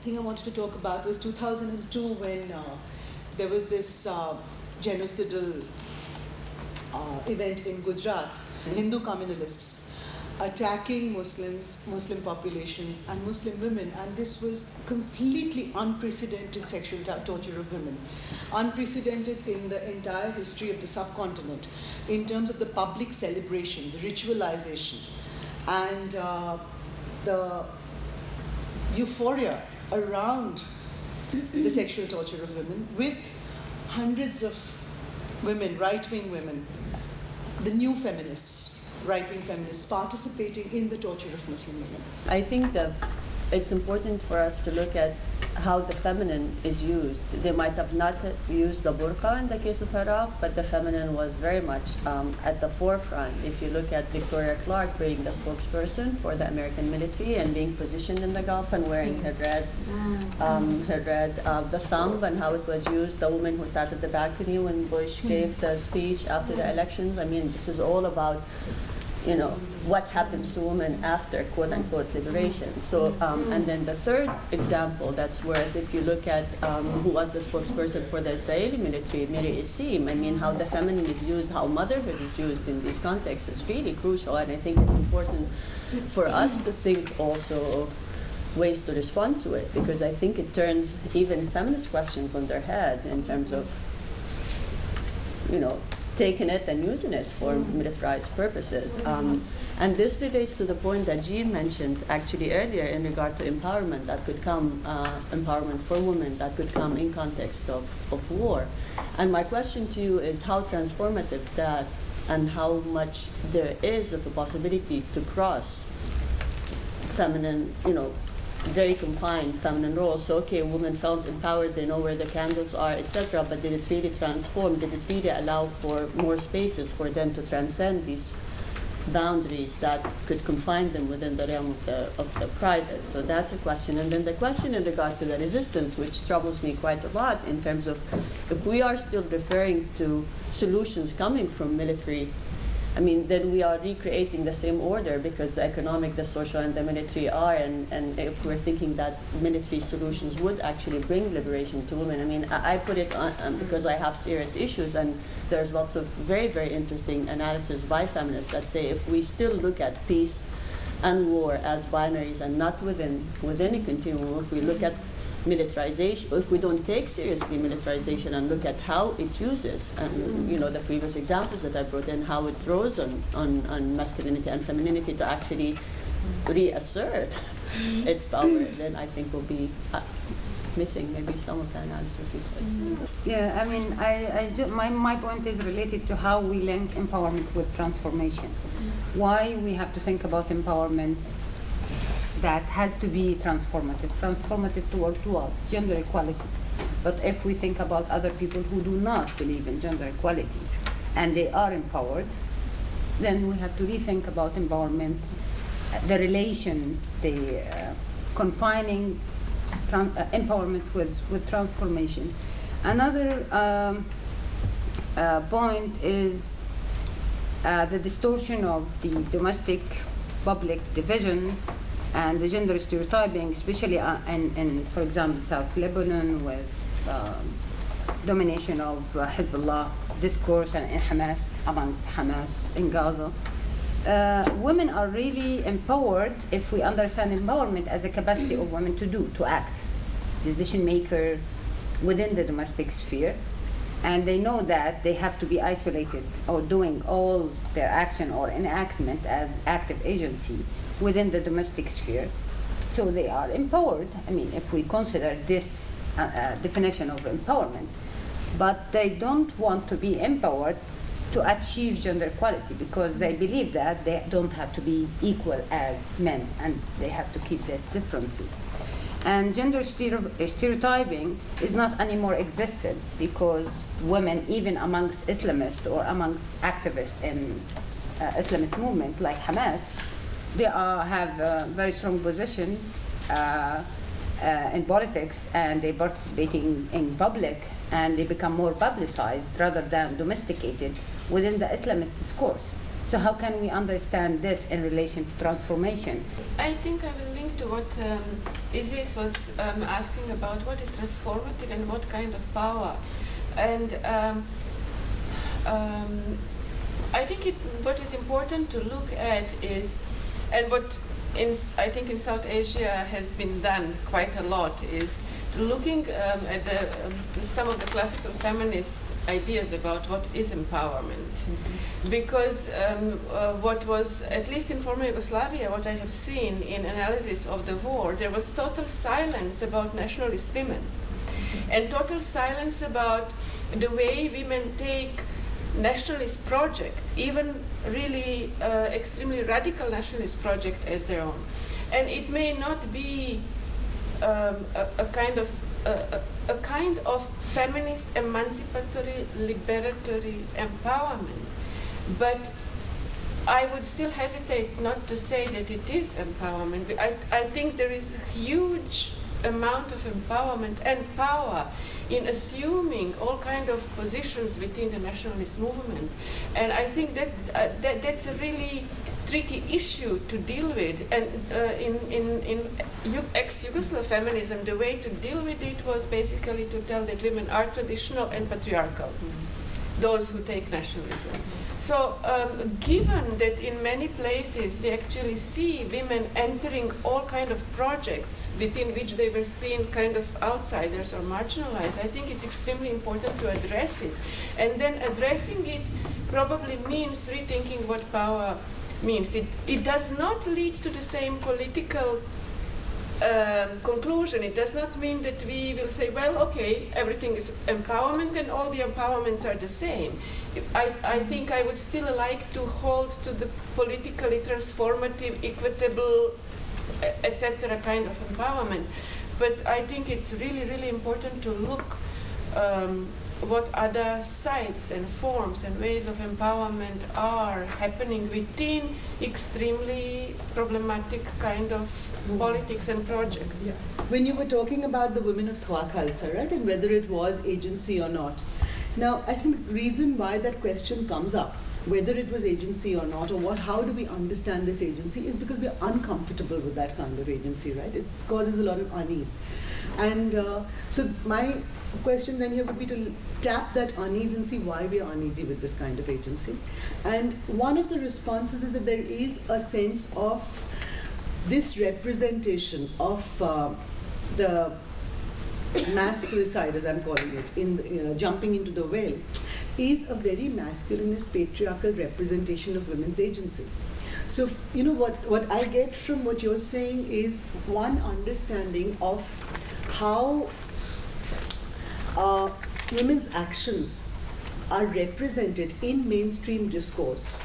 thing I wanted to talk about was 2002 when there was this genocidal event in Gujarat, Hindu communalists attacking Muslims, Muslim populations and Muslim women, and this was completely unprecedented sexual torture of women, unprecedented in the entire history of the subcontinent in terms of the public celebration, the ritualization, and the euphoria around the sexual torture of women, with hundreds of women, right-wing women, the new feminists, right-wing feminists, participating in the torture of Muslim women. I think that it's important for us to look at how the feminine is used. They might have not used the burqa in the case of Iraq, but the feminine was very much at the forefront. If you look at Victoria Clark being the spokesperson for the American military and being positioned in the Gulf and wearing her red, the thumb, and how it was used, the woman who sat at the balcony when Bush gave the speech after the elections. I mean, this is all about, you know, what happens to women after quote-unquote liberation. So, and then the third example that's worth, if you look at who was the spokesperson for the Israeli military, Miri Issim, I mean, how the feminine is used, how motherhood is used in these contexts is really crucial, and I think it's important for us to think also of ways to respond to it, because I think it turns even feminist questions on their head in terms of, you know, taking it and using it for militarized purposes. And this relates to the point that Jean mentioned actually earlier in regard to empowerment that could come, empowerment for women that could come in context of war. And my question to you is how transformative that and how much there is of a possibility to cross feminine, you know, very confined feminine roles. So, okay, women felt empowered, they know where the candles are, etc., but did it really transform? Did it really allow for more spaces for them to transcend these boundaries that could confine them within the realm of the private? So that's a question. And then the question in regard to the resistance, which troubles me quite a lot in terms of if we are still referring to solutions coming from military, I mean, then we are recreating the same order, because the economic, the social, and the military are, and if we're thinking that military solutions would actually bring liberation to women, I mean, I put it on because I have serious issues, and there's lots of very, very interesting analysis by feminists that say if we still look at peace and war as binaries and not within a continuum, if we look at militarization, if we don't take seriously militarization and look at how it uses, and you know, the previous examples that I brought in, how it draws on masculinity and femininity to actually reassert its power, then I think we'll be missing maybe some of the analysis you said. Yeah, I mean, my point is related to how we link empowerment with transformation. Why we have to think about empowerment that has to be transformative towards gender equality. But if we think about other people who do not believe in gender equality and they are empowered, then we have to rethink about empowerment, the relation, the confining empowerment with transformation. Another point is the distortion of the domestic public division and the gender stereotyping, especially in, for example, South Lebanon, with domination of Hezbollah discourse and in Hamas, amongst Hamas in Gaza. Women are really empowered if we understand empowerment as a capacity of women to act, decision maker within the domestic sphere, and they know that they have to be isolated or doing all their action or enactment as active agency within the domestic sphere. So they are empowered, I mean, if we consider this definition of empowerment, but they don't want to be empowered to achieve gender equality because they believe that they don't have to be equal as men and they have to keep these differences. And gender stereotyping is not anymore existed because women, even amongst Islamists or amongst activists in Islamist movement like Hamas, they have a very strong position in politics, and they participating in public, and they become more publicized rather than domesticated within the Islamist discourse. So how can we understand this in relation to transformation? I think I will link to what Isis was asking about, what is transformative and what kind of power. And I think what is important to look at is, and what I think in South Asia has been done quite a lot, is looking at some of the classical feminist ideas about what is empowerment. Mm-hmm. Because what was, at least in former Yugoslavia, what I have seen in analysis of the war, there was total silence about nationalist women, and total silence about the way women take nationalist project, even really extremely radical nationalist project, as their own. And it may not be a kind of feminist, emancipatory, liberatory empowerment, but I would still hesitate not to say that it is empowerment. I think there is a huge amount of empowerment and power in assuming all kind of positions within the nationalist movement, and I think that that's a really tricky issue to deal with. And in ex-Yugoslav feminism, the way to deal with it was basically to tell that women are traditional and patriarchal, those who take nationalism. So given that in many places we actually see women entering all kind of projects within which they were seen kind of outsiders or marginalized, I think it's extremely important to address it. And then addressing it probably means rethinking what power means. It does not lead to the same political conclusion. It does not mean that we will say, well, okay, everything is empowerment and all the empowerments are the same. I think I would still like to hold to the politically transformative, equitable, etc. kind of empowerment. But I think it's really, really important to look what other sites and forms and ways of empowerment are happening within extremely problematic kind of politics and projects. Yeah. When you were talking about the women of Thwa Khalsa, right, and whether it was agency or not. Now, I think the reason why that question comes up, whether it was agency or not, or how do we understand this agency, is because we're uncomfortable with that kind of agency, right? It causes a lot of unease. And so my question then here would be to tap that unease and see why we are uneasy with this kind of agency. And one of the responses is that there is a sense of this representation of the mass suicide, as I'm calling it, in jumping into the well, is a very masculinist, patriarchal representation of women's agency. So, you know, what I get from what you're saying is one understanding of how women's actions are represented in mainstream discourse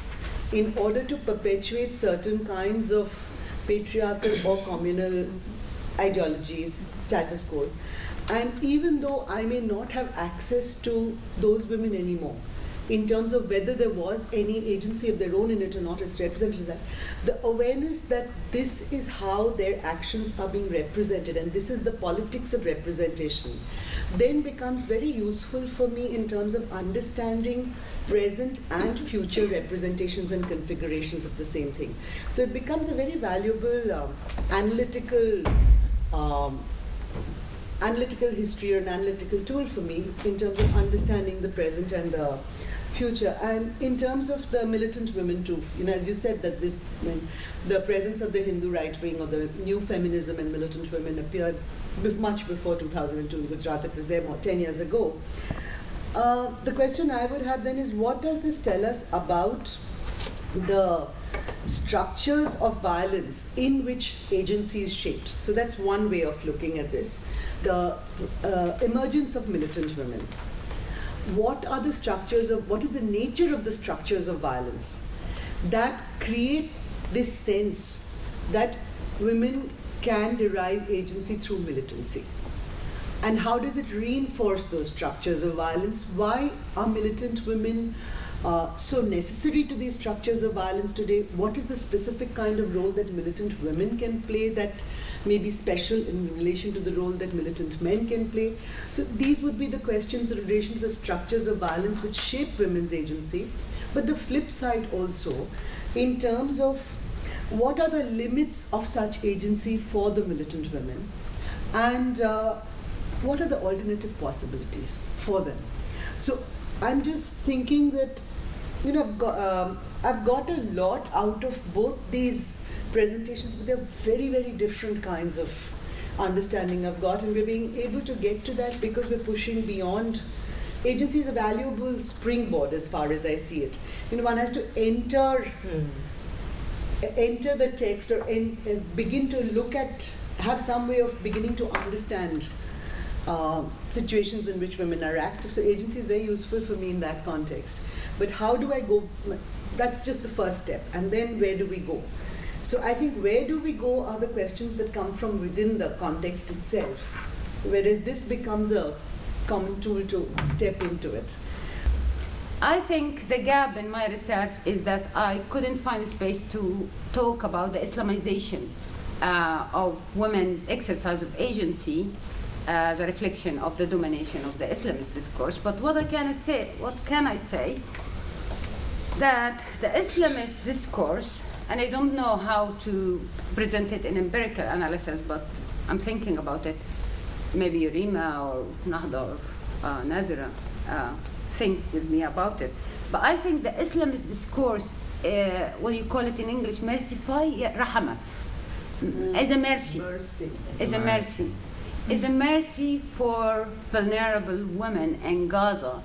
in order to perpetuate certain kinds of patriarchal or communal ideologies, status quos. And even though I may not have access to those women anymore, in terms of whether there was any agency of their own in it or not, it's represented that. The awareness that this is how their actions are being represented, and this is the politics of representation, then becomes very useful for me in terms of understanding present and future representations and configurations of the same thing. So it becomes a very valuable analytical history or an analytical tool for me in terms of understanding the present and the future. And in terms of the militant women too, you know, as you said, that this, when the presence of the Hindu right wing or the new feminism and militant women appeared much before 2002 in Gujarat, it was there more 10 years ago. The question I would have then is, what does this tell us about the structures of violence in which agency is shaped? So that's one way of looking at this. The emergence of militant women. What are the structures of, what is the nature of the structures of violence that create this sense that women can derive agency through militancy? And how does it reinforce those structures of violence? Why are militant women so necessary to these structures of violence today? What is the specific kind of role that militant women can play that may be special in relation to the role that militant men can play? So these would be the questions in relation to the structures of violence which shape women's agency. But the flip side also, in terms of what are the limits of such agency for the militant women, and what are the alternative possibilities for them. So I'm just thinking that, I've got a lot out of both these presentations, but they're very, very different kinds of understanding I've got, and we're being able to get to that because we're pushing beyond. Agency is a valuable springboard as far as I see it. One has to enter the text or begin to look at, have some way of beginning to understand situations in which women are active. So agency is very useful for me in that context. But how do I go? That's just the first step. And then where do we go? So I think where do we go are the questions that come from within the context itself, whereas this becomes a common tool to step into it. I think the gap in my research is that I couldn't find a space to talk about the Islamization of women's exercise of agency as a reflection of the domination of the Islamist discourse. But what can I say? That the Islamist discourse, and I don't know how to present it in empirical analysis, but I'm thinking about it. Maybe Rima or Nahda or Nazira think with me about it. But I think the Islamist discourse, what you call it in English, mercify, rahamat, is a mercy. Is a mercy for vulnerable women in Gaza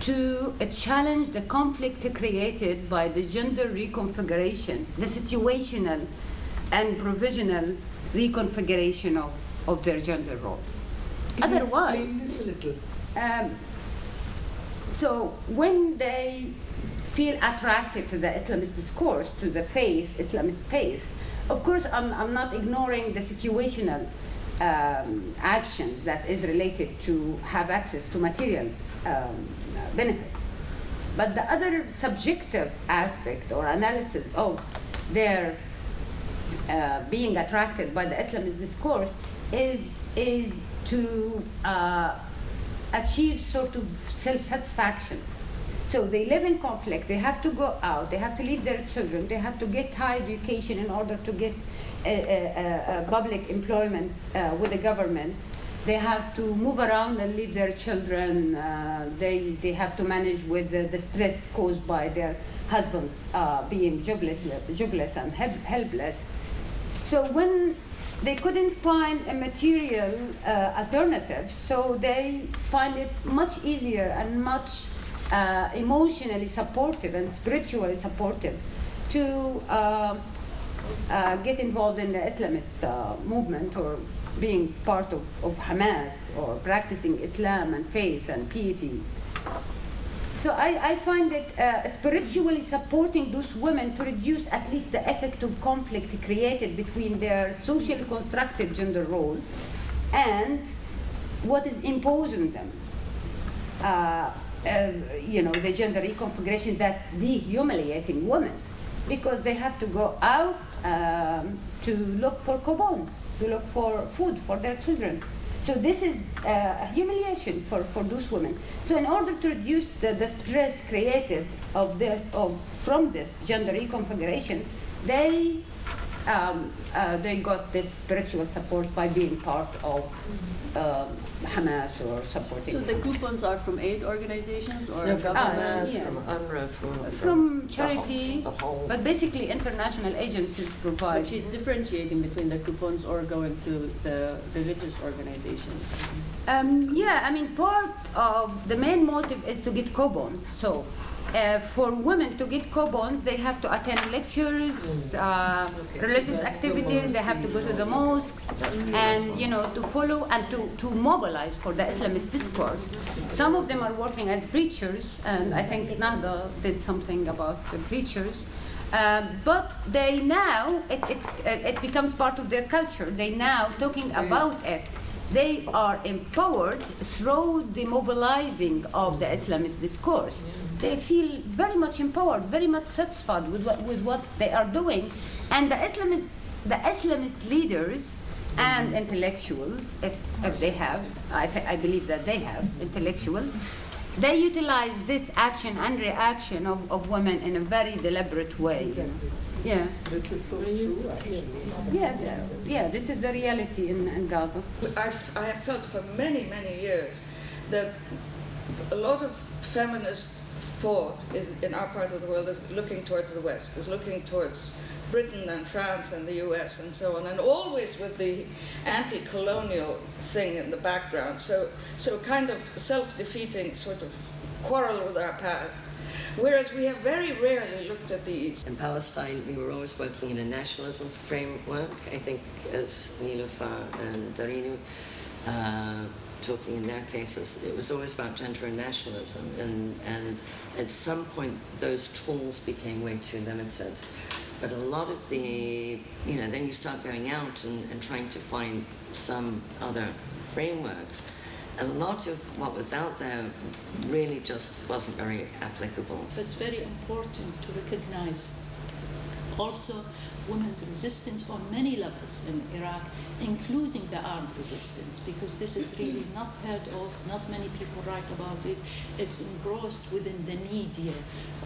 to challenge the conflict created by the gender reconfiguration, the situational and provisional reconfiguration of their gender roles. Can you Otherwise, explain this a little? So when they feel attracted to the Islamist discourse, to the faith, Islamist faith, of course I'm not ignoring the situational actions that is related to have access to material benefits. But the other subjective aspect or analysis of their being attracted by the Islamist discourse is to achieve sort of self-satisfaction. So they live in conflict, they have to go out, they have to leave their children, they have to get high education in order to get public employment with the government. They have to move around and leave their children. They have to manage with the stress caused by their husbands being jobless and helpless. So when they couldn't find a material alternative, so they find it much easier and much emotionally supportive and spiritually supportive to get involved in the Islamist movement or being part of Hamas or practicing Islam and faith and piety. So I find that spiritually supporting those women to reduce at least the effect of conflict created between their socially constructed gender role and what is imposed on them. The gender reconfiguration that dehumiliating women, because they have to go out to look for coupons, to look for food for their children. So this is a humiliation for those women. So in order to reduce the stress created from this gender reconfiguration, they got this spiritual support by being part of Hamas or supporting. So the coupons are from aid organizations or from government? Hamas, from UNRWA, from charity, the whole. but basically international agencies provide. But she's differentiating between the coupons or going to the religious organizations. Part of the main motive is to get coupons. So for women to get coupons, they have to attend lectures, religious activities, they have to go to the mosques, and to follow and to mobilize for the Islamist discourse. Some of them are working as preachers, and I think Nahda did something about the preachers. But they now, it becomes part of their culture. They now talking about it. They are empowered through the mobilizing of the Islamist discourse. They feel very much empowered, very much satisfied with what they are doing. And the Islamist leaders and intellectuals, if they have, I believe that they have intellectuals, they utilize this action and reaction of women in a very deliberate way. Exactly. Yeah. This is so true, actually. Yeah, this is the reality in Gaza. I have felt for many, many years that a lot of feminist thought in our part of the world is looking towards the West, is looking towards Britain and France and the US and so on, and always with the anti-colonial thing in the background. So kind of self-defeating sort of quarrel with our past. Whereas we have very rarely looked at the East. In Palestine, we were always working in a nationalism framework. I think, as Niloufar and Darinu talking in their cases, it was always about gender and nationalism. And at some point, those tools became way too limited. But a lot of the, then you start going out and trying to find some other frameworks. A lot of what was out there really just wasn't very applicable. It's very important to recognize also women's resistance on many levels in Iraq, including the armed resistance, because this is really not heard of, not many people write about it. It's engrossed within the media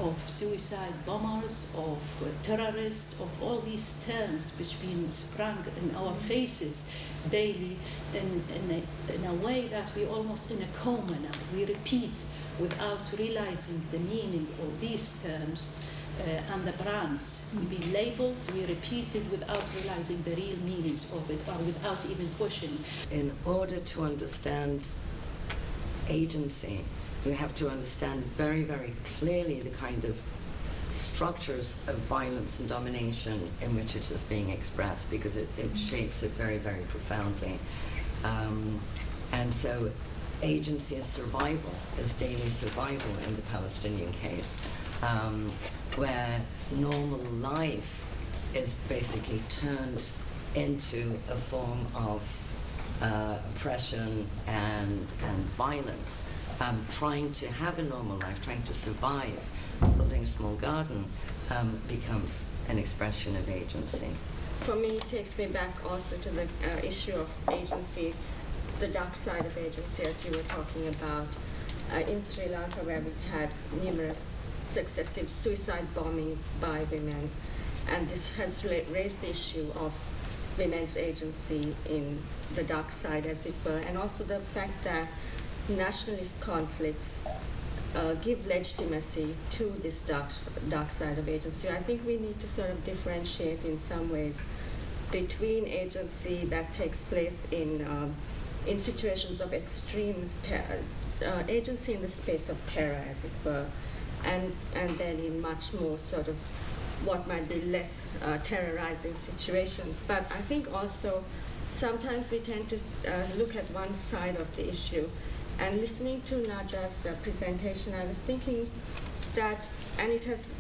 of suicide bombers, of terrorists, of all these terms which being sprung in our faces daily in a way that we almost in a coma now. We repeat without realizing the meaning of these terms and the brands. We be labeled, we repeat it without realizing the real meanings of it or without even questioning. In order to understand agency, you have to understand very, very clearly the kind of structures of violence and domination in which it is being expressed, because it shapes it very, very profoundly. And so agency is survival, is daily survival in the Palestinian case, where normal life is basically turned into a form of oppression and violence. Trying to have a normal life, trying to survive, building a small garden becomes an expression of agency. For me, it takes me back also to the issue of agency, the dark side of agency, as you were talking about, in Sri Lanka, where we've had numerous successive suicide bombings by women. And this has raised the issue of women's agency in the dark side, as it were, and also the fact that nationalist conflicts give legitimacy to this dark side of agency. I think we need to sort of differentiate in some ways between agency that takes place in situations of extreme terror, agency in the space of terror, as it were, and then in much more sort of what might be less terrorizing situations. But I think also sometimes we tend to look at one side of the issue. And listening to Naja's presentation, I was thinking that, and it has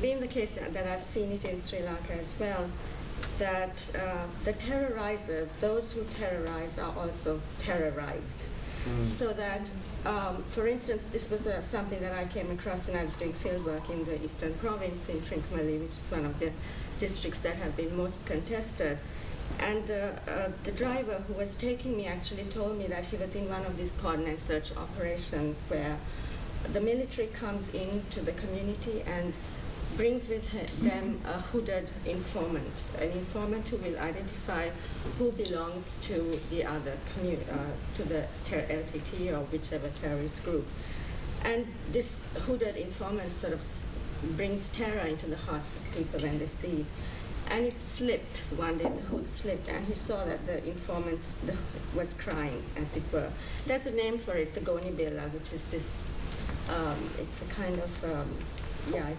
been the case that I've seen it in Sri Lanka as well, that the terrorizers, those who terrorize, are also terrorized. So that, for instance, this was something that I came across when I was doing field work in the Eastern Province in Trincomalee, which is one of the districts that have been most contested. And the driver who was taking me actually told me that he was in one of these coordinate search operations where the military comes into the community and brings with them a hooded informant, an informant who will identify who belongs to the other to the LTT or whichever terrorist group. And this hooded informant sort of brings terror into the hearts of people when they see it. And it slipped one day, the hood slipped, and he saw that the informant was crying, as it were. There's a name for it, the Gonibela, which is this, it's a kind of,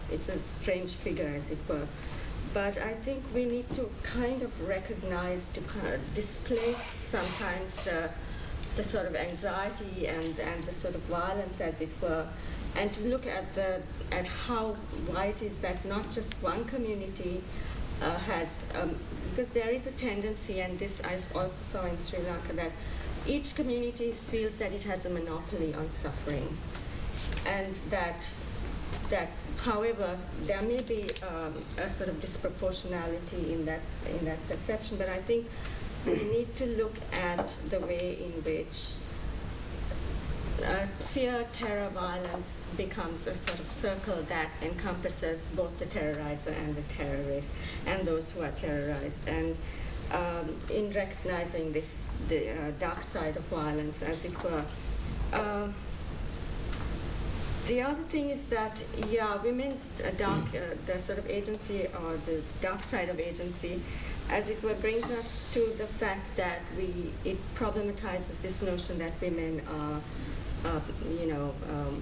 it's a strange figure, as it were. But I think we need to kind of recognize, to kind of displace sometimes the sort of anxiety and the sort of violence, as it were, and to look at why it is that not just one community has, because there is a tendency, and this I also saw in Sri Lanka, that each community feels that it has a monopoly on suffering, and that however there may be a sort of disproportionality in that perception, but I think we need to look at the way in which fear, terror, violence becomes a sort of circle that encompasses both the terrorizer and the terrorist and those who are terrorized. And in recognizing this, the dark side of violence, as it were. The other thing is that, yeah, women's the sort of agency or the dark side of agency, as it were, brings us to the fact that it problematizes this notion that women are,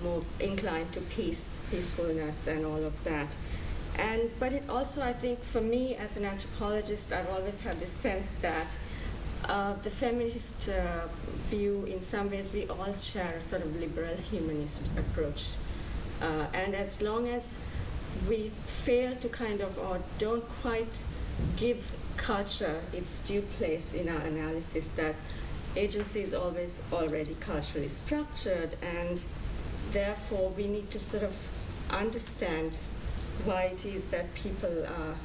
more inclined to peacefulness and all of that. But it also, I think, for me as an anthropologist, I've always had this sense that the feminist view, in some ways, we all share a sort of liberal humanist approach. And as long as we fail to kind of, or don't quite give culture its due place in our analysis, that agency is always already culturally structured, and therefore we need to sort of understand why it is that people are,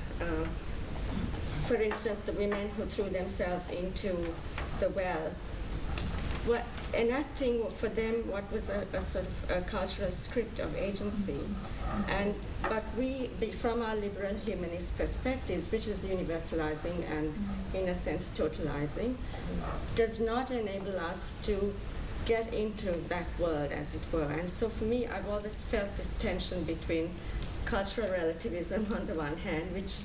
for instance, the women who threw themselves into the well, enacting for them what was a sort of a cultural script of agency. But we, from our liberal humanist perspectives, which is universalizing and, in a sense, totalizing, does not enable us to get into that world, as it were. And so for me, I've always felt this tension between cultural relativism on the one hand, which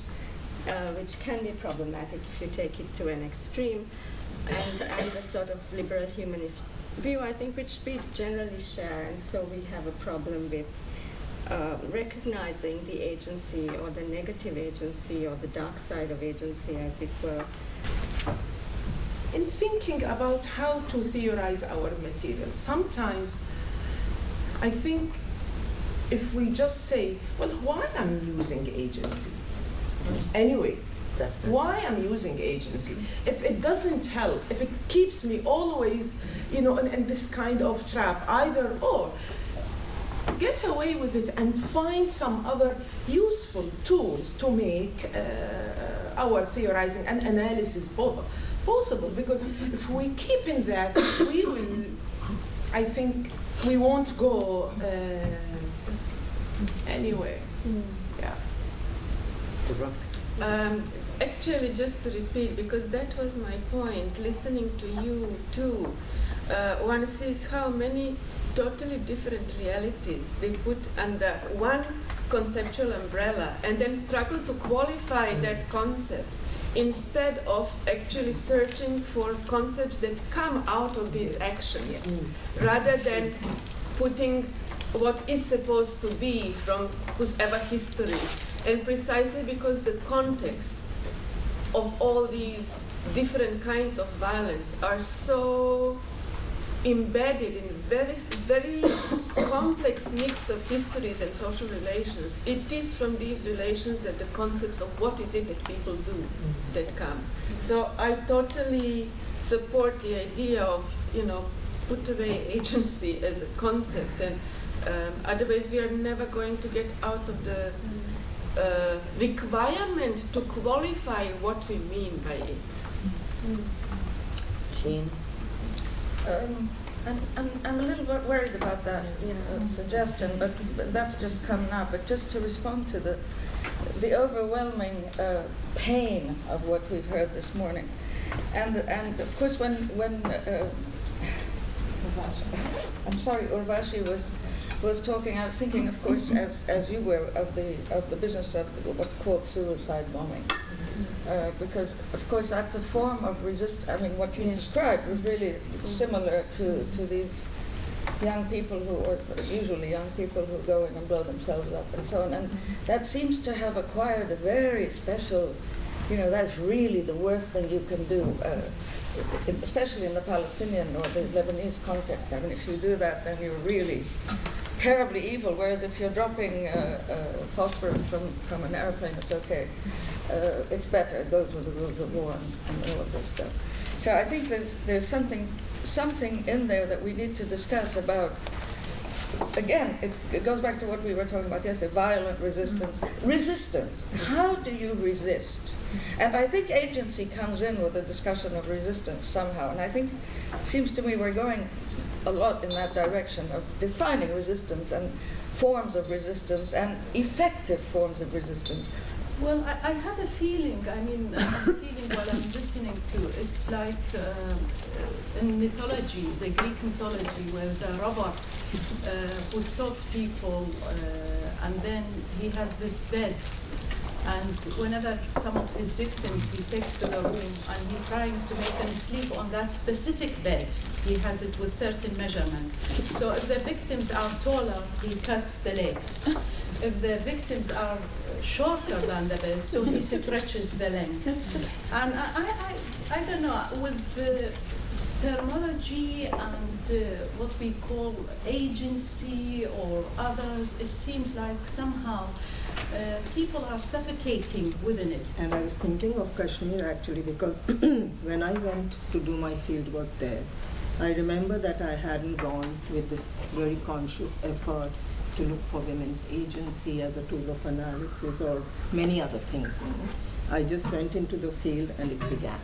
can be problematic if you take it to an extreme, and the sort of liberal humanist view, I think, which we generally share. And so we have a problem with recognizing the agency or the negative agency or the dark side of agency, as it were. In thinking about how to theorize our material, sometimes I think if we just say, well, why I'm using agency? Anyway, why I'm using agency? If it doesn't help, if it keeps me always, in this kind of trap, either or, get away with it and find some other useful tools to make our theorizing and analysis possible. Because if we keep in that, we will, I think, we won't go anywhere. Yeah. Actually, just to repeat, because that was my point, listening to you too, one sees how many totally different realities they put under one conceptual umbrella and then struggle to qualify that concept instead of actually searching for concepts that come out of these actions, rather than putting what is supposed to be from whosever history. And precisely because the context of all these different kinds of violence are so embedded in very, very complex mix of histories and social relations, it is from these relations that the concepts of what is it that people do that come. So I totally support the idea of, put away agency as a concept, and otherwise we are never going to get out of the requirement to qualify what we mean by it. Jean? I'm a little bit worried about that, suggestion, but that's just come now. But just to respond to the overwhelming pain of what we've heard this morning, and of course when Urvashi was talking, I was thinking, of course, as you were, of the business of what's called suicide bombing. Because, of course, that's a form of I mean, what you described was really similar to these young people usually young people who go in and blow themselves up and so on. And that seems to have acquired a very special, that's really the worst thing you can do, especially in the Palestinian or the Lebanese context. I mean, if you do that, then you're really terribly evil, whereas if you're dropping phosphorus from an airplane, it's okay. It's better. It goes with the rules of war and all of this stuff. So I think there's something in there that we need to discuss about. Again, it goes back to what we were talking about yesterday: violent resistance. Resistance. How do you resist? And I think agency comes in with a discussion of resistance somehow. And I think it seems to me we're going a lot in that direction of defining resistance and forms of resistance and effective forms of resistance. Well, I have a feeling, I'm feeling while I'm listening to, it's like in mythology, the Greek mythology, where the robber who stalked people, and then he had this bed, and whenever some of his victims he takes to the room and he's trying to make them sleep on that specific bed. He has it with certain measurement. So if the victims are taller, he cuts the legs. If the victims are shorter than the bed, so he stretches the length. And I don't know, with the terminology and what we call agency or others, it seems like somehow people are suffocating within it. And I was thinking of Kashmir actually because when I went to do my field work there, I remember that I hadn't gone with this very conscious effort to look for women's agency as a tool of analysis or many other things. I just went into the field and it began.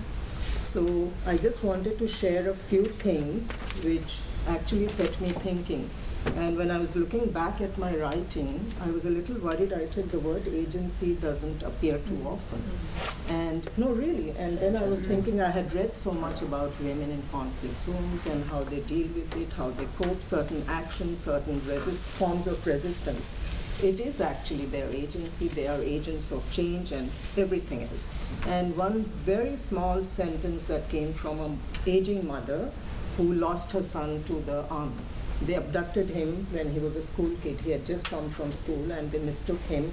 So I just wanted to share a few things which actually set me thinking. And when I was looking back at my writing, I was a little worried. I said the word agency doesn't appear too often. And no, really. And then I was thinking I had read so much about women in conflict zones and how they deal with it, how they cope, certain actions, certain forms of resistance. It is actually their agency. They are agents of change and everything else. And one very small sentence that came from an aging mother who lost her son to the army. They abducted him when he was a school kid. He had just come from school and they mistook him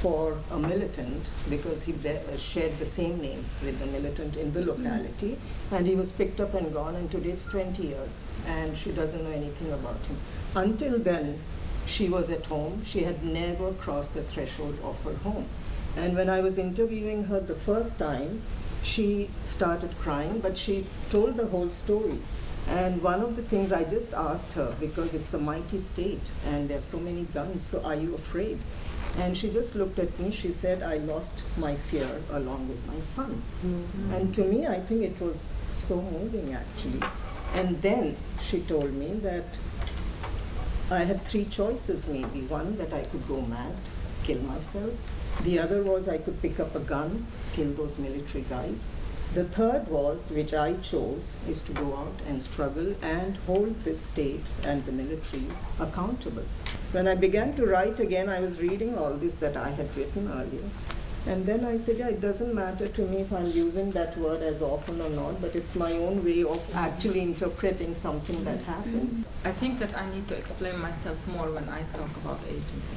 for a militant because he shared the same name with the militant in the locality. And he was picked up and gone, and today it's 20 years and she doesn't know anything about him. Until then, she was at home. She had never crossed the threshold of her home. And when I was interviewing her the first time, she started crying, but she told the whole story. And one of the things I just asked her, because it's a mighty state and there are so many guns, so are you afraid? And she just looked at me, she said, I lost my fear along with my son. Mm-hmm. And to me, I think it was so moving actually. And then she told me that I had three choices maybe. One, that I could go mad, kill myself. The other was I could pick up a gun, kill those military guys. The third was, which I chose, is to go out and struggle and hold this state and the military accountable. When I began to write again, I was reading all this that I had written earlier. And then I said, yeah, it doesn't matter to me if I'm using that word as often or not, but it's my own way of actually interpreting something that happened. I think that I need to explain myself more when I talk about agency.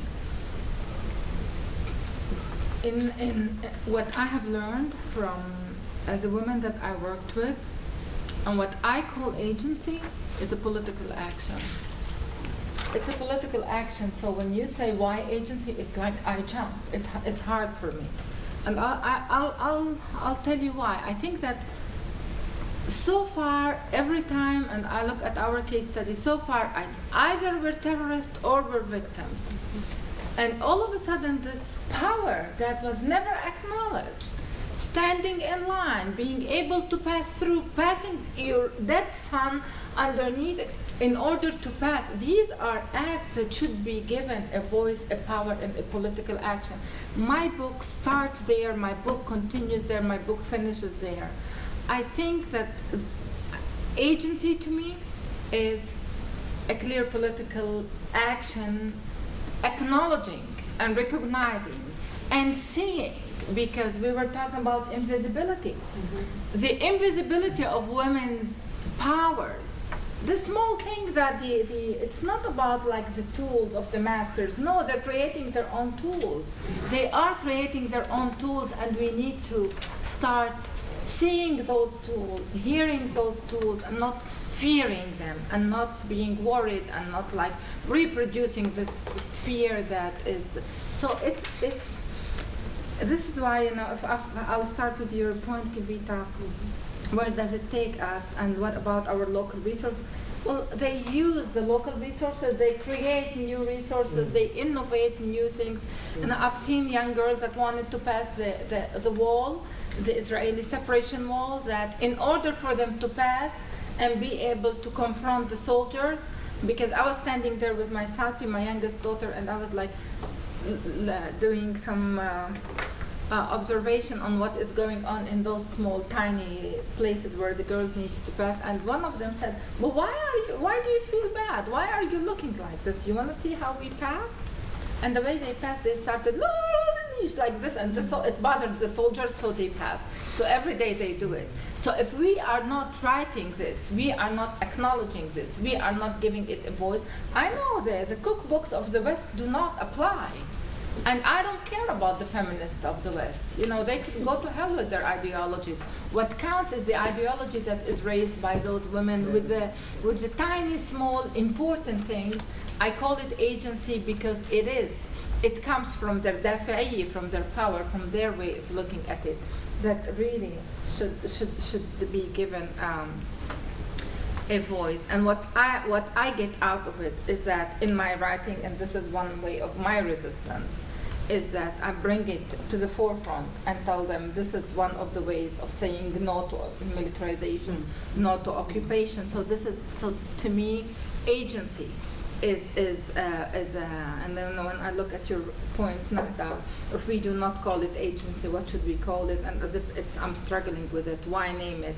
In what I have learned from the women that I worked with, and what I call agency is a political action. It's a political action, so when you say why agency, it's like I jump. It's hard for me. And I'll tell you why. I think that so far, every time, and I look at our case study, so far either we're terrorists or we're victims. And all of a sudden this power that was never acknowledged, standing in line, being able to pass through, passing your dead son underneath it in order to pass. These are acts that should be given a voice, a power, and a political action. My book starts there, my book continues there, my book finishes there. I think that agency to me is a clear political action, acknowledging and recognizing and seeing, because we were talking about invisibility. Mm-hmm. The invisibility of women's powers. The small thing that it's not about like the tools of the masters. No, they're creating their own tools. They are creating their own tools, and we need to start seeing those tools, hearing those tools, and not fearing them, and not being worried, and not like reproducing this fear that is. So it's. This is why, you know, if I'll start with your point, Kavita. Where does it take us, and what about our local resources? Well, they use the local resources, they create new resources, they innovate new things. And I've seen young girls that wanted to pass the wall, the Israeli separation wall, that in order for them to pass, and be able to confront the soldiers, because I was standing there with my Salpi, my youngest daughter, and I was like doing some observation on what is going on in those small, tiny places where the girls needs to pass. And one of them said, "But why do you feel bad? Why are you looking like this? You want to see how we pass?" And the way they passed, they started like this, and it bothered the soldiers, so they passed. So every day they do it. So if we are not writing this, we are not acknowledging this, we are not giving it a voice, I know that the cookbooks of the West do not apply. And I don't care about the feminists of the West. You know, they can go to hell with their ideologies. What counts is the ideology that is raised by those women with the tiny, small, important things. I call it agency because it is. It comes from their dafi'iyya, from their power, from their way of looking at it, that really should be given a voice. And what I get out of it is that in my writing, and this is one way of my resistance, is that I bring it to the forefront and tell them this is one of the ways of saying no to militarization, no to occupation. So to me, agency is and then when I look at your point, Nahda, if we do not call it agency, what should we call it? And as if I'm struggling with it, why name it?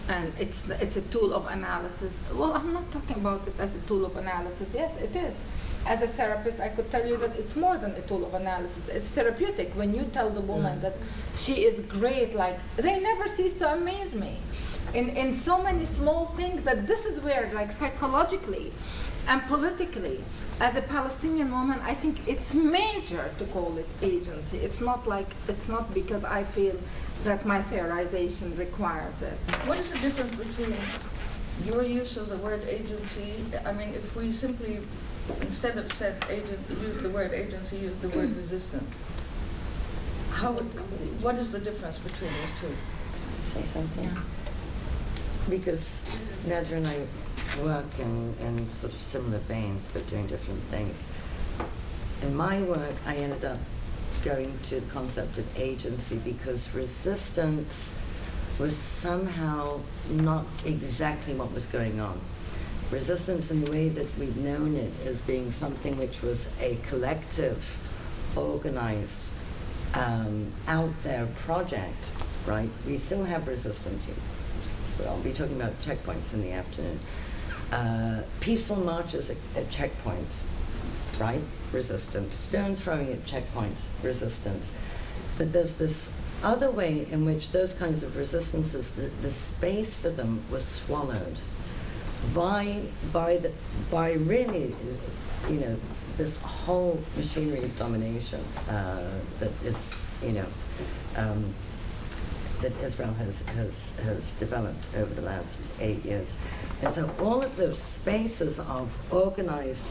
And it's a tool of analysis. Well, I'm not talking about it as a tool of analysis. Yes, it is. As a therapist, I could tell you that it's more than a tool of analysis. It's therapeutic. When you tell the woman that she is great, like, they never cease to amaze me in so many small things, that this is where, like, psychologically and politically, as a Palestinian woman, I think it's major to call it agency. It's not because I feel that my theorization requires it. What is the difference between your use of the word agency? I mean, if we simply, instead of use the word agency, use the word resistance. What is the difference between those two? Say something? Yeah. Because Nadra and I work in sort of similar veins, but doing different things. In my work, I ended up going to the concept of agency because resistance was somehow not exactly what was going on. Resistance in the way that we'd known it as being something which was a collective, organized, out there project, right? We still have resistance. I'll be talking about checkpoints in the afternoon. Peaceful marches at checkpoints, right? Resistance. Stone throwing at checkpoints, resistance. But there's this other way in which those kinds of resistances, the space for them was swallowed by really, you know, this whole machinery of domination that is, you know, that Israel has developed over the last 8 years. And so all of those spaces of organized,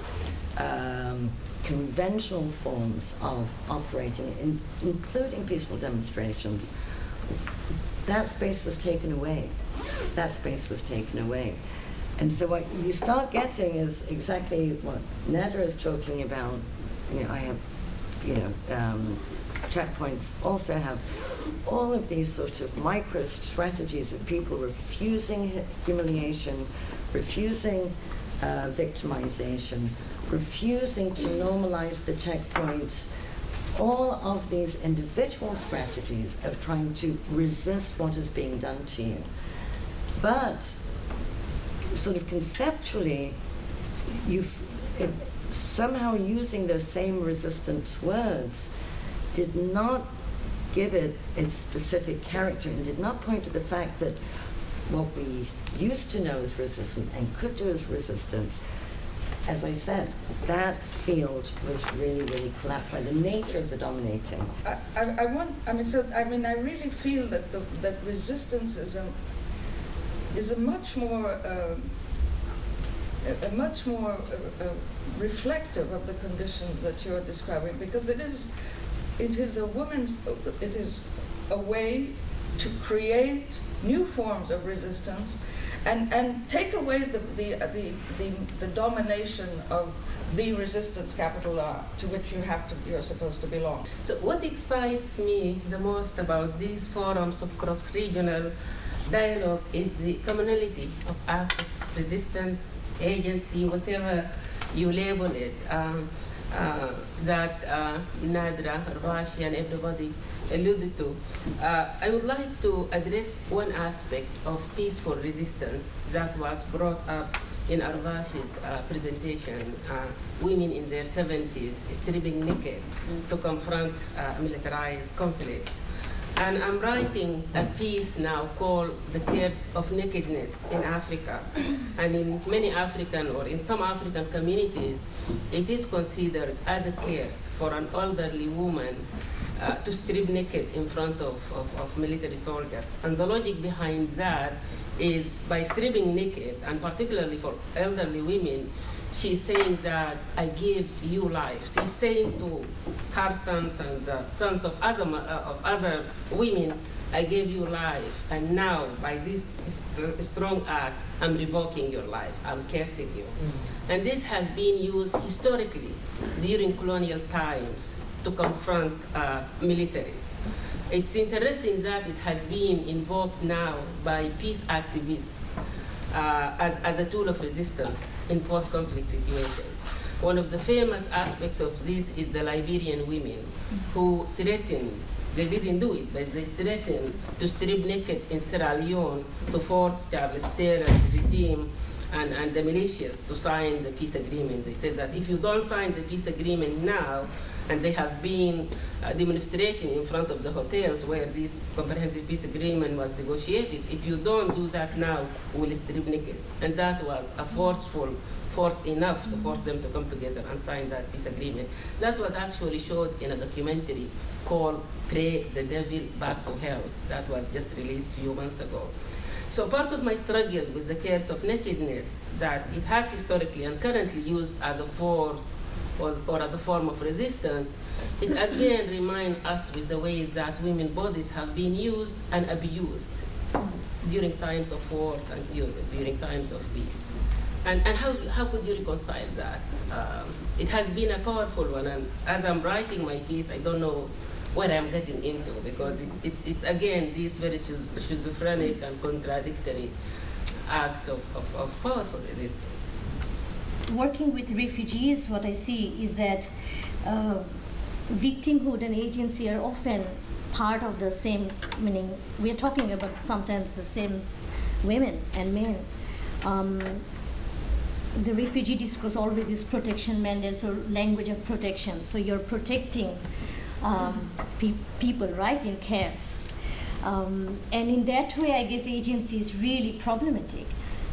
conventional forms of operating, including peaceful demonstrations, that space was taken away. That space was taken away. And so what you start getting is exactly what Nadra is talking about. You know, I have, you know, checkpoints also have all of these sort of micro strategies of people refusing humiliation, refusing victimization, refusing to normalize the checkpoints, all of these individual strategies of trying to resist what is being done to you. But sort of conceptually, somehow using those same resistance words did not give it its specific character and did not point to the fact that what we used to know as resistance and could do as resistance, as I said, that field was really, really collapsed by the nature of the dominating. I really feel that that resistance is a much more reflective of the conditions that you're describing, because it is a way to create new forms of resistance and take away the domination of the resistance, capital R, to which you're supposed to belong. So what excites me the most about these forums of cross-regional dialogue is the commonality of act of resistance, agency, whatever you label it, that Nadra, Arvashi, and everybody alluded to. I would like to address one aspect of peaceful resistance that was brought up in Arvashi's presentation, women in their 70s stripping naked to confront militarized conflicts. And I'm writing a piece now called The Curse of Nakedness in Africa. And in many African, or in some African communities, it is considered as a curse for an elderly woman to strip naked in front of military soldiers. And the logic behind that is by stripping naked, and particularly for elderly women, she's saying that I give you life. She's saying to her sons and the sons of other women, I gave you life, and now by this strong act, I'm revoking your life. I'm cursing you. And this has been used historically during colonial times to confront militaries. It's interesting that it has been invoked now by peace activists as a tool of resistance in post-conflict situations. One of the famous aspects of this is the Liberian women who threatened, they didn't do it, but they threatened to strip naked in Sierra Leone to force Chavez Taylor's regime and the militias to sign the peace agreement. They said that if you don't sign the peace agreement now, and they have been demonstrating in front of the hotels where this comprehensive peace agreement was negotiated, if you don't do that now, we'll strip naked. And that was a force enough to force them to come together and sign that peace agreement. That was actually showed in a documentary called Pray the Devil Back to Hell that was just released a few months ago. So part of my struggle with the curse of nakedness, that it has historically and currently used as a force or as a form of resistance, it again reminds us with the ways that women's bodies have been used and abused during times of wars and during times of peace. And how could you reconcile that? It has been a powerful one, and as I'm writing my piece, I don't know what I'm getting into, because it's again these very schizophrenic and contradictory acts of powerful resistance. Working with refugees, what I see is that victimhood and agency are often part of the same, meaning we're talking about sometimes the same women and men. The refugee discourse always uses protection mandates or language of protection. So you're protecting people, right, in camps. And in that way, I guess agency is really problematic.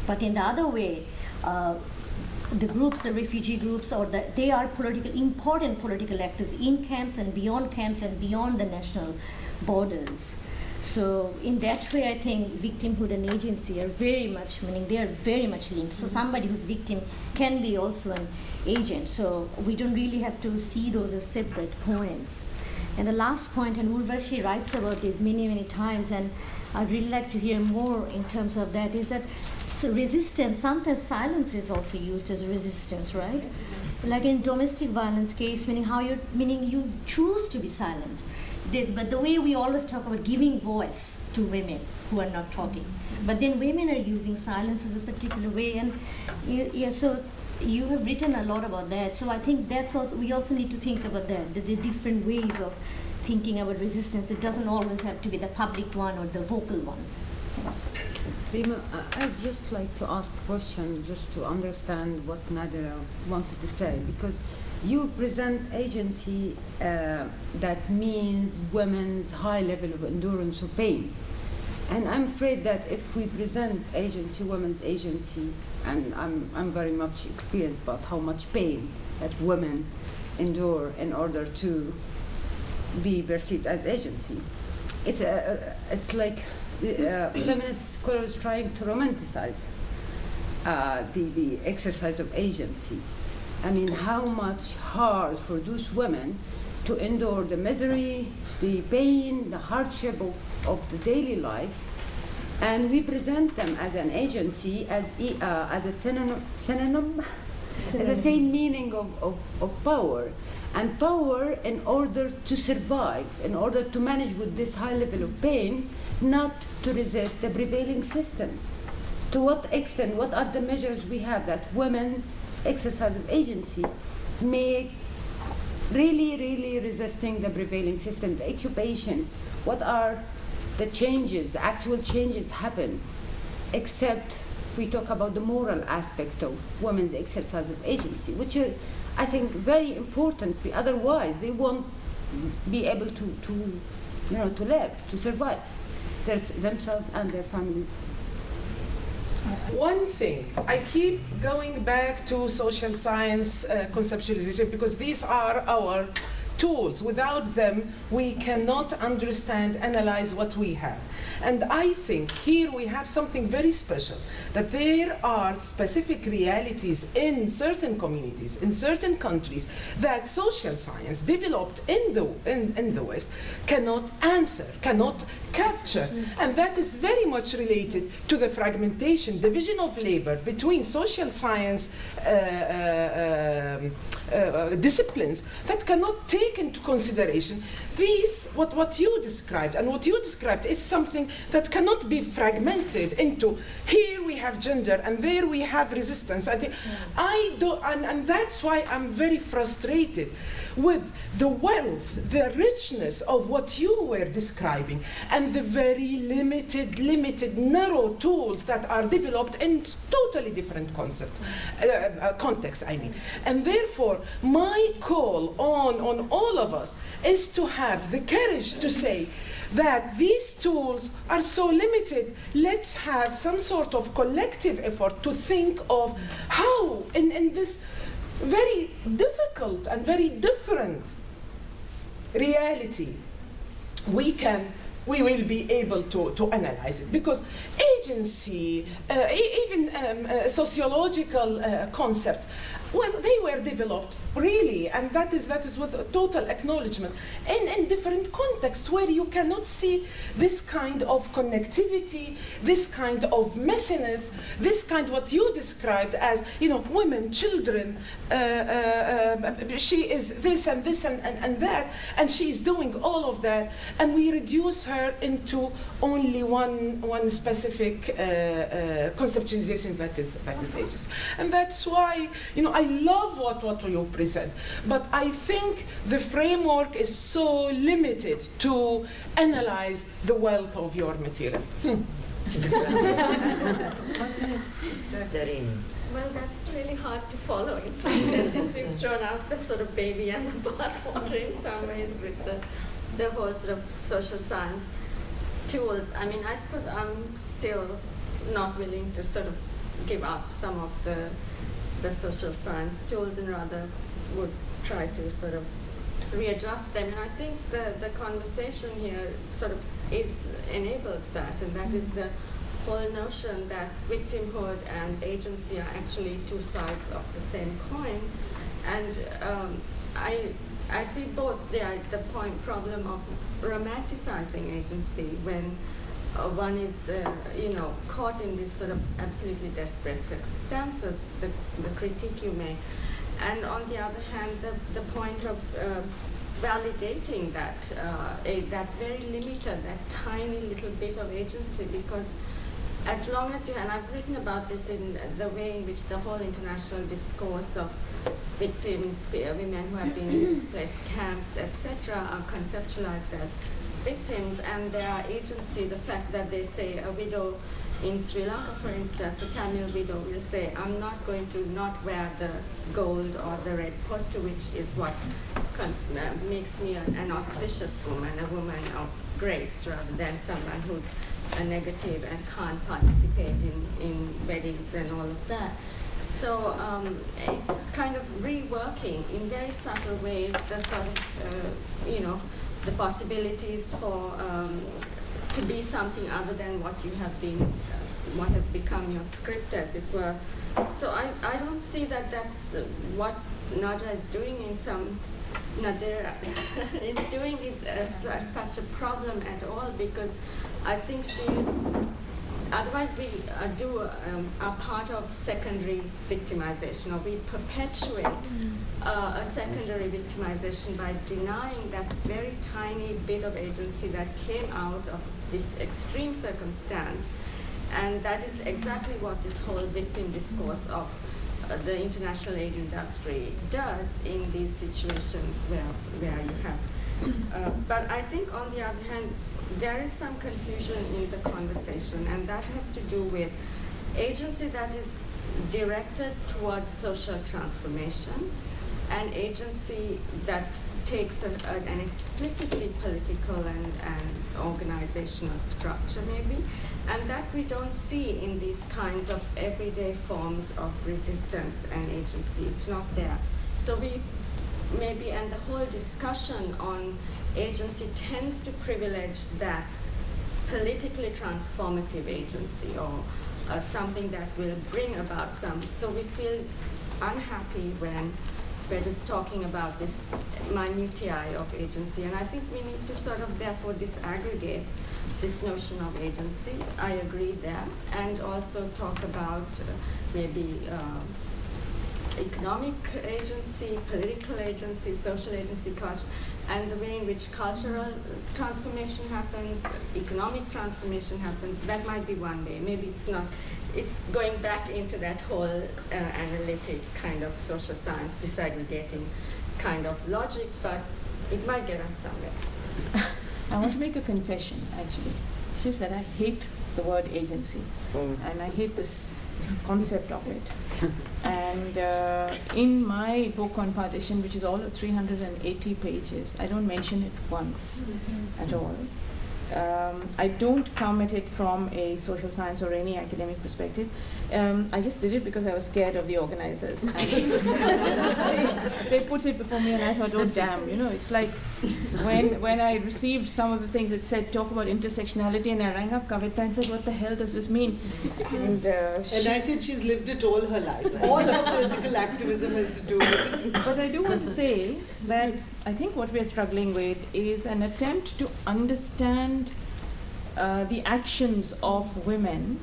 But in the other way, the groups, the refugee groups, they are important political actors in camps and beyond the national borders. So in that way, I think victimhood and agency are very much, meaning they are very much linked. So somebody who's victim can be also an agent. So we don't really have to see those as separate points. And the last point, and Urvashi writes about it many, many times, and I'd really like to hear more in terms of that, is that so resistance, sometimes silence is also used as resistance, right? Like in domestic violence case, meaning you choose to be silent. But the way we always talk about giving voice to women who are not talking. But then women are using silence as a particular way, and so you have written a lot about that. So I think we also need to think about that, the different ways of thinking about resistance. It doesn't always have to be the public one or the vocal one. Yes. Rima, I'd just like to ask a question just to understand what Nadira wanted to say, because you present agency that means women's high level of endurance of pain. And I'm afraid that if we present agency, women's agency, and I'm very much experienced about how much pain that women endure in order to be perceived as agency. It's like feminist scholars trying to romanticize the exercise of agency. I mean, how much hard for those women to endure the misery, the pain, the hardship of the daily life, and we present them as an agency, as a synonym, the same meaning of power. and power in order to survive, in order to manage with this high level of pain, not to resist the prevailing system. To what extent, what are the measures we have that women's exercise of agency make really resisting the prevailing system, the occupation? What are the changes, the actual changes happen, except we talk about the moral aspect of women's exercise of agency, which are, I think, very important. Otherwise, they won't be able to live, to survive themselves and their families. One thing, I keep going back to social science conceptualization, because these are our tools. Without them, we cannot understand, analyze what we have. And I think here we have something very special, that there are specific realities in certain communities, in certain countries, that social science developed in the West cannot answer, cannot capture. And that is very much related to the fragmentation, division of labor between social science disciplines that cannot take into consideration these, what you described. And what you described is something that cannot be fragmented into, here we have gender and there we have resistance. I think and that's why I'm very frustrated with the wealth, the richness of what you were describing, and the very limited, narrow tools that are developed in totally different concepts, contexts, I mean. And therefore, my call on all of us is to have the courage to say that these tools are so limited. Let's have some sort of collective effort to think of how, in this very difficult and very different reality, we will be able to analyze it. Because agency, even sociological concepts, well, they were developed really, and that is with total acknowledgement, in different contexts where you cannot see this kind of connectivity, this kind of messiness, this kind what you described as, women, children, she is this and this and that, and she is doing all of that, and we reduce her into only one specific conceptualization that is ages. And that's why, I love what you present, but I think the framework is so limited to analyze the wealth of your material. Well, that's really hard to follow in some sense, since we've thrown out the sort of baby and the bathwater in some ways with the whole sort of social science tools. I mean, I suppose I'm still not willing to sort of give up some of the social science tools, and rather would try to sort of readjust them. And I think the conversation here sort of enables that, and that is the whole notion that victimhood and agency are actually two sides of the same coin. And I see both the problem of romanticizing agency when one is, caught in this sort of absolutely desperate circumstances, the critique you make, and on the other hand, the point of validating that very limited, that tiny little bit of agency, because as long as and I've written about this in the way in which the whole international discourse of victims, women who have been in displaced camps, etc., are conceptualized as victims, and their agency, the fact that they say a widow in Sri Lanka, for instance, a Tamil widow will say, I'm not going to not wear the gold or the red pottu, which is what makes me an auspicious woman, a woman of grace, rather than someone who's a negative and can't participate in weddings and all of that. So it's kind of reworking in very subtle ways the sort of, the possibilities for to be something other than what you have been, what has become your script, as it were. So I don't see that that's what Naja is doing in some, Nadera is doing is such a problem at all, because I think she's otherwise we are part of secondary victimization, or we perpetuate a secondary victimization by denying that very tiny bit of agency that came out of this extreme circumstance. And that is exactly what this whole victim discourse of the international aid industry does in these situations where you have. But I think on the other hand, there is some confusion in the conversation, and that has to do with agency that is directed towards social transformation and agency that takes an explicitly political and organizational structure maybe, and that we don't see in these kinds of everyday forms of resistance and agency. It's not there. So we maybe, and the whole discussion on agency tends to privilege that politically transformative agency, or something that will bring about some. So we feel unhappy when we're just talking about this minutiae of agency. And I think we need to sort of therefore disaggregate this notion of agency. I agree there. And also talk about maybe economic agency, political agency, social agency, culture, and the way in which cultural transformation happens, economic transformation happens. That might be one way. Maybe it's not. It's going back into that whole analytic kind of social science, disaggregating kind of logic, but it might get us somewhere. I want to make a confession, actually. Just that I hate the word agency, and I hate this concept of it. And in my book on partition, which is all of 380 pages, I don't mention it once at all. I don't come at it from a social science or any academic perspective. I just did it because I was scared of the organizers. And they put it before me, and I thought, oh damn, it's like when I received some of the things it said, talk about intersectionality, and I rang up Kavita and said, what the hell does this mean? And I said she's lived it all her life. All her political activism has to do with it. But I do want to say that I think what we're struggling with is an attempt to understand the actions of women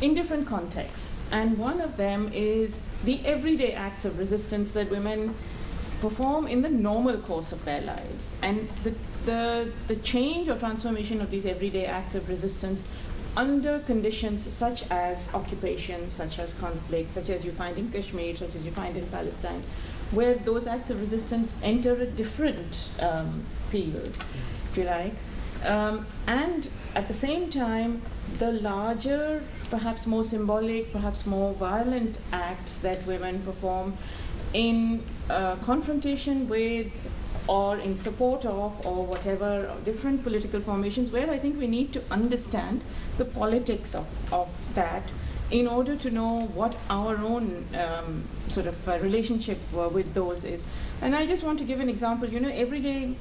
in different contexts. And one of them is the everyday acts of resistance that women perform in the normal course of their lives. And the change or transformation of these everyday acts of resistance under conditions such as occupation, such as conflict, such as you find in Kashmir, such as you find in Palestine, where those acts of resistance enter a different field, if you like. And at the same time, the larger, perhaps more symbolic, perhaps more violent acts that women perform in confrontation with or in support of or whatever different political formations, where I think we need to understand the politics of that in order to know what our own sort of relationship with those is. And I just want to give an example. Every day,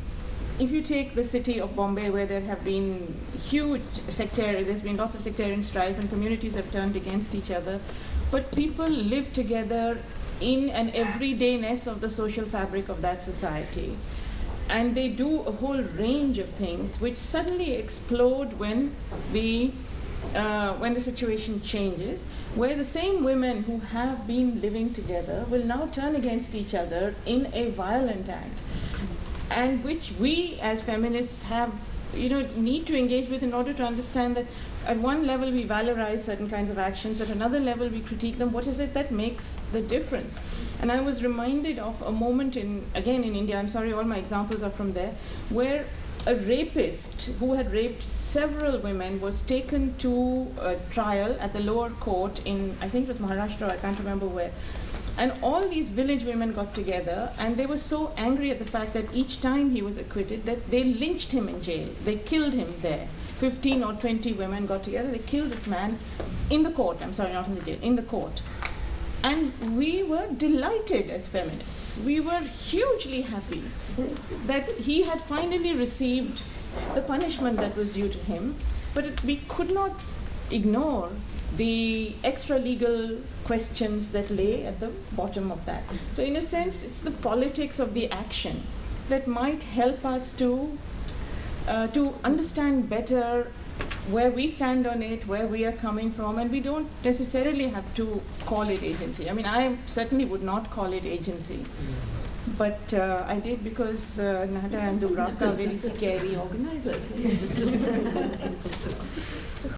if you take the city of Bombay, where there have been there's been lots of sectarian strife and communities have turned against each other, but people live together in an everydayness of the social fabric of that society. And they do a whole range of things which suddenly explode when the situation changes, where the same women who have been living together will now turn against each other in a violent act, and which we as feminists have, need to engage with in order to understand that at one level we valorize certain kinds of actions, at another level we critique them. What is it that makes the difference? And I was reminded of a moment again in India, I'm sorry, all my examples are from there, where a rapist who had raped several women was taken to a trial at the lower court in, I think it was Maharashtra, I can't remember where. And all these village women got together, and they were so angry at the fact that each time he was acquitted, that they lynched him in jail. They killed him there. 15 or 20 women got together, they killed this man in the court. I'm sorry, not in the jail, in the court. And we were delighted as feminists. We were hugely happy that he had finally received the punishment that was due to him, but we could not ignore the extra-legal questions that lay at the bottom of that. So in a sense, it's the politics of the action that might help us to understand better where we stand on it, where we are coming from, and we don't necessarily have to call it agency. I mean, I certainly would not call it agency. But I did because Nada and Dubravka are very scary organizers.